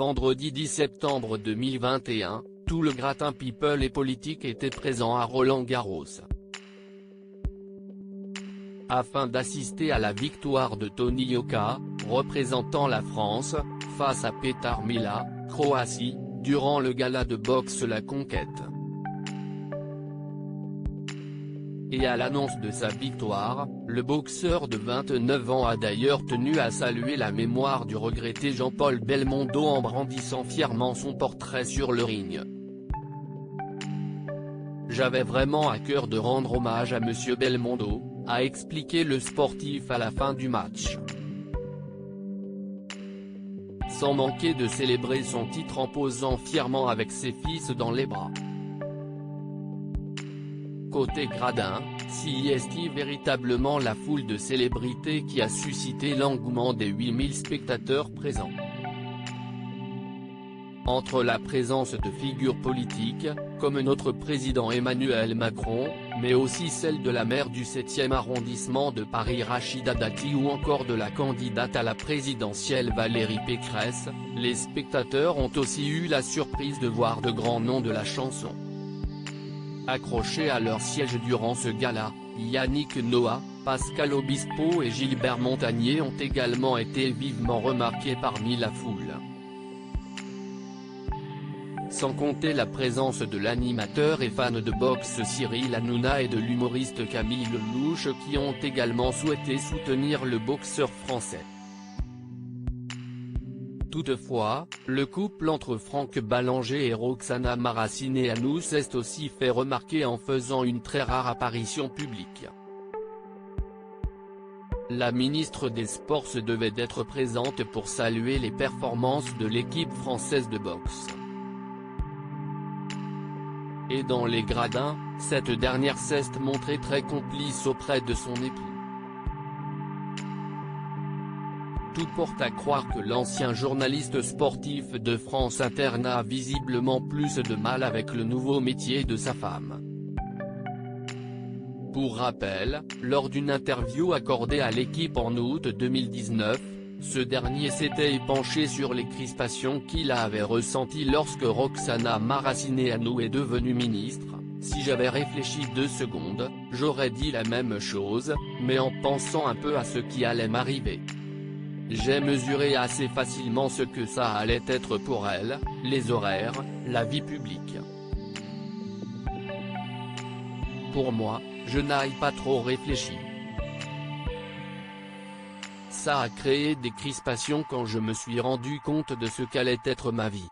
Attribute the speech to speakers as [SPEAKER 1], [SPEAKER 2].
[SPEAKER 1] vendredi 10 septembre 2021, tout le gratin people et politique était présent à Roland-Garros. Afin d'assister à la victoire de Toni Yoka, représentant la France, face à Petar Mila, Croatie, durant le gala de boxe La Conquête. Et à l'annonce de sa victoire, le boxeur de 29 ans a d'ailleurs tenu à saluer la mémoire du regretté Jean-Paul Belmondo en brandissant fièrement son portrait sur le ring. J'avais vraiment à cœur de rendre hommage à Monsieur Belmondo, a expliqué le sportif à la fin du match. Sans manquer de célébrer son titre en posant fièrement avec ses fils dans les bras. Côté gradin, s'y est-il véritablement la foule de célébrités qui a suscité l'engouement des 8000 spectateurs présents. Entre la présence de figures politiques, comme notre président Emmanuel Macron, mais aussi celle de la maire du 7e arrondissement de Paris Rachida Dati ou encore de la candidate à la présidentielle Valérie Pécresse, les spectateurs ont aussi eu la surprise de voir de grands noms de la chanson. Accrochés à leur siège durant ce gala, Yannick Noah, Pascal Obispo et Gilbert Montagné ont également été vivement remarqués parmi la foule. Sans compter la présence de l'animateur et fan de boxe Cyril Hanouna et de l'humoriste Camille Lelouch qui ont également souhaité soutenir le boxeur français. Toutefois, le couple entre Franck Ballanger et Roxana Maracineanu s'est aussi fait remarquer en faisant une très rare apparition publique. La ministre des Sports se devait d'être présente pour saluer les performances de l'équipe française de boxe. Et dans les gradins, cette dernière s'est montrée très complice auprès de son époux. Tout porte à croire que l'ancien journaliste sportif de France Inter n'a visiblement plus de mal avec le nouveau métier de sa femme. Pour rappel, lors d'une interview accordée à l'équipe en août 2019, ce dernier s'était épanché sur les crispations qu'il avait ressenties lorsque Roxana Maracineanu est devenue ministre. Si j'avais réfléchi 2 secondes, j'aurais dit la même chose, mais en pensant un peu à ce qui allait m'arriver. J'ai mesuré assez facilement ce que ça allait être pour elle, les horaires, la vie publique. Pour moi, je n'ai pas trop réfléchi. Ça a créé des crispations quand je me suis rendu compte de ce qu'allait être ma vie.